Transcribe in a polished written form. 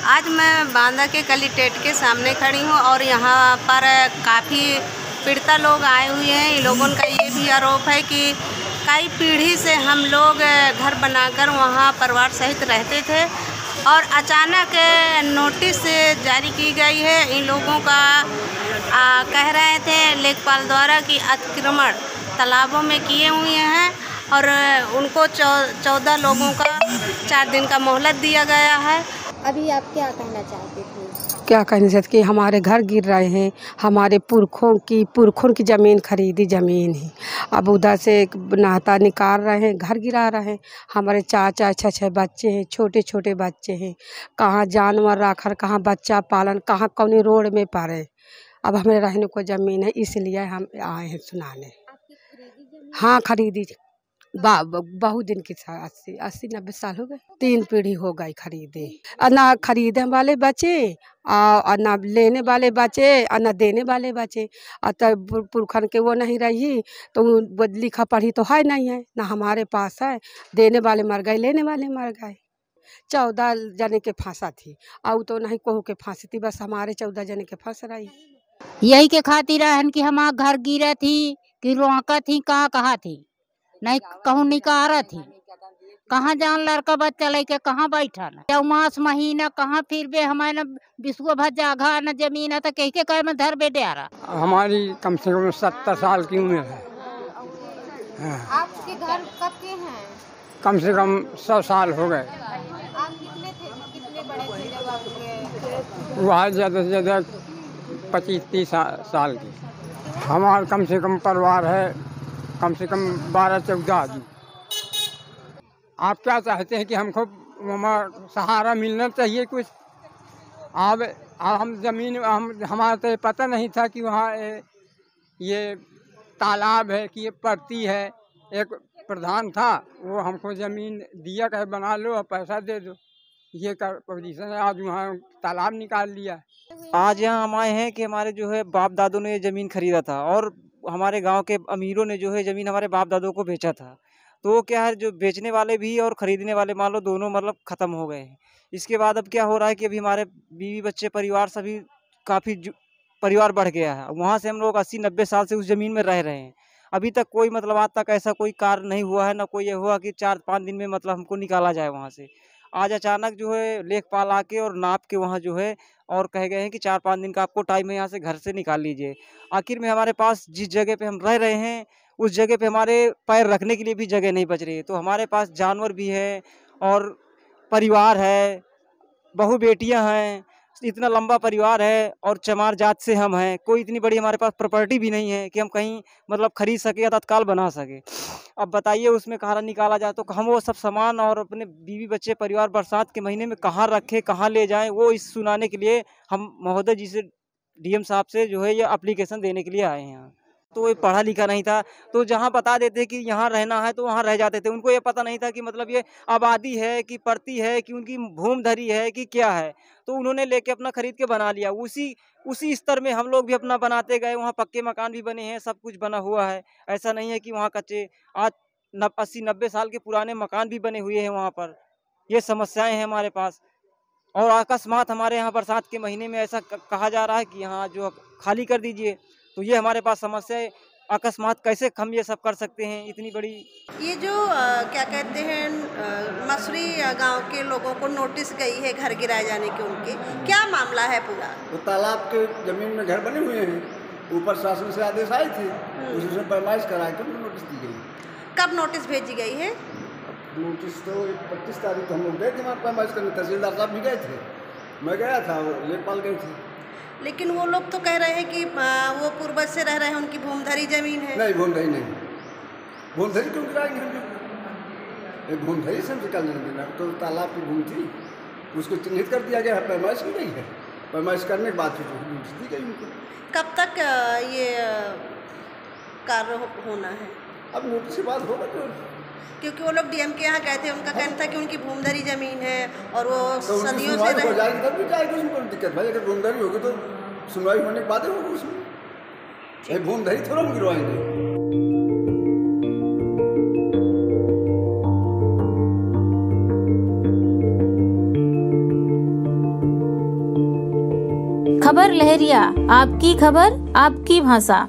आज मैं बांदा के कलेक्ट्रेट के सामने खड़ी हूँ और यहाँ पर काफ़ी पीड़िता लोग आए हुए हैं। इन लोगों का ये भी आरोप है कि कई पीढ़ी से हम लोग घर बनाकर वहाँ परिवार सहित रहते थे और अचानक नोटिस जारी की गई है। इन लोगों का कह रहे थे लेखपाल द्वारा कि अतिक्रमण तालाबों में किए हुए हैं और उनको 14 लोगों का 4 दिन का मोहलत दिया गया है। अभी आप क्या कहना चाहते थे? क्या कहना चाहते कि हमारे घर गिर रहे हैं, हमारे पुरखों की ज़मीन खरीदी ज़मीन है। अब उधर से नाता निकाल रहे हैं, घर गिरा रहे हैं। हमारे 4 6 बच्चे हैं, छोटे छोटे बच्चे हैं। कहाँ जानवर रखकर कहाँ बच्चा पालन, कहाँ कौन रोड में पड़े। अब हमें रहने को ज़मीन है, इसलिए हम आए हैं सुनाने। हाँ खरीदी बहुत दिन की 80-90 साल हो गए। 3 पीढ़ी हो गई खरीदे। ना खरीदने वाले बचे और ना लेने वाले बचे और ना देने वाले बचे। और तब पुरखन के वो नहीं रही तो वो लिखा पढ़ी तो है नहीं है, ना हमारे पास है। देने वाले मर गए, लेने वाले मर गए। 14 जने के फांसा थी और तो नहीं कहूँ के फांसी थी, बस हमारे 14 जने के फांस रही। यही के खातिर रहन कि हमार घर गिरा थी कि रोका थी, कहाँ थी, नहीं कहूँ निकारा थी, कहाँ जान लड़का बच्चा लेके कहाँ बैठा न 4 मास महीना कहाँ फिर बे हमारे विश्व भर जागा न जमीन है तो कह के कहे में धर बे डेरा। हमारी कम से कम 70 साल की उम्र है। आपके घर कब के हैं? कम से कम 100 साल हो गए। आप कितने बड़े थे जब आपके? वह ज़्यादा से ज़्यादा 25-30 साल की। हमारा कम से कम परिवार है कम से कम 12-14 आदमी। आप क्या चाहते हैं कि हमको हमारा सहारा मिलना चाहिए कुछ। अब हम ज़मीन हमारा तो पता नहीं था कि वहाँ ये तालाब है कि ये पड़ती है। एक प्रधान था वो हमको ज़मीन दिया कहे बना लो और पैसा दे दो, ये पोजीशन है। आज वहाँ तालाब निकाल लिया। आज यहाँ हम आए हैं कि हमारे जो है बाप दादों ने ये ज़मीन खरीदा था और हमारे गांव के अमीरों ने जो है ज़मीन हमारे बाप दादों को बेचा था। तो क्या है, जो बेचने वाले भी और ख़रीदने वाले मान लो दोनों मतलब ख़त्म हो गए हैं। इसके बाद अब क्या हो रहा है कि अभी हमारे बीवी बच्चे परिवार सभी काफ़ी परिवार बढ़ गया है। वहाँ से हम लोग 80-90 साल से उस ज़मीन में रह रहे हैं। अभी तक कोई मतलब आज तक ऐसा कोई कार्य नहीं हुआ है, ना कोई ये हुआ कि 4-5 दिन में मतलब हमको निकाला जाए वहाँ से। आज अचानक जो है लेखपाल आके और नाप के वहाँ जो है और कहे गए हैं कि 4-5 दिन का आपको टाइम है, यहाँ से घर से निकाल लीजिए। आखिर में हमारे पास जिस जगह पे हम रह रहे हैं उस जगह पे हमारे पैर रखने के लिए भी जगह नहीं बच रही है। तो हमारे पास जानवर भी है और परिवार है, बहू बेटियां हैं, इतना लंबा परिवार है और चमार जात से हम हैं। कोई इतनी बड़ी हमारे पास प्रॉपर्टी भी नहीं है कि हम कहीं मतलब खरीद सके या तत्काल बना सके। अब बताइए उसमें कहाँ निकाला जाए, तो हम वो सब सामान और अपने बीवी बच्चे परिवार बरसात के महीने में कहाँ रखें, कहाँ ले जाएं, वो इस सुनाने के लिए हम महोदय जी से डीएम साहब से जो है ये एप्लीकेशन देने के लिए आए हैं यहाँ। तो ये पढ़ा लिखा नहीं था, तो जहाँ बता देते कि यहाँ रहना है तो वहाँ रह जाते थे। उनको ये पता नहीं था कि मतलब ये आबादी है कि पड़ती है कि उनकी भूमि धरी है कि क्या है। तो उन्होंने लेके अपना खरीद के बना लिया। उसी स्तर में हम लोग भी अपना बनाते गए। वहाँ पक्के मकान भी बने हैं, सब कुछ बना हुआ है। ऐसा नहीं है कि वहाँ कच्चे। आज 80-90 साल के पुराने मकान भी बने हुए हैं वहाँ पर। ये समस्याएं हैं हमारे पास। और अकस्मात हमारे यहाँ बरसात के महीने में ऐसा कहा जा रहा है कि यहाँ जो खाली कर दीजिए, तो ये हमारे पास समस्या है। अकस्मात कैसे हम ये सब कर सकते हैं इतनी बड़ी। ये जो क्या कहते हैं मसूरी गांव के लोगों को नोटिस गई है घर गिराए जाने की, उनके क्या मामला है पूरा? वो तालाब के जमीन में घर बने हुए हैं, ऊपर शासन से आदेश आए थे, उसमें पैमाइश कराए थे, नोटिस दी गई। कब नोटिस भेजी गई है? नोटिस तो 25 तारीख को हम लोग गए थे वहाँ पैमाइश करने। तहसीलदार साहब भी गए थे, मैं गया था, लेखपाल गए थे। लेकिन वो लोग तो कह रहे हैं कि वो पूर्वज से रह रहे हैं, उनकी भूमधरी जमीन है। नहीं, भूमधरी नहीं। भूमधरी क्यों गिराएंगे हम? एक भूमधरी से निकाल देंगे, तो तालाब की भूमि थी, उसको चिन्हित कर दिया गया है, पैमाइश की गई है। पैमाइश करने के बाद फिर नोटिस दी गई उनको। कब तक ये कार्य होना है? अब नोटिस के बाद होगा तो, क्योंकि वो लोग डीएम के यहाँ गए थे, उनका कहना था कि उनकी भूमधरी जमीन है और वो तो सदियों से हो जाएगी तब भी जाएगी, उसमें कोई दिक्कत भाई। अगर भूमधरी होगी तो सुनवाई होने के बाद होगी उसमें। भूमधरी थोड़ा हम गिरवाएंगे। खबर लहरिया, आपकी खबर आपकी भाषा।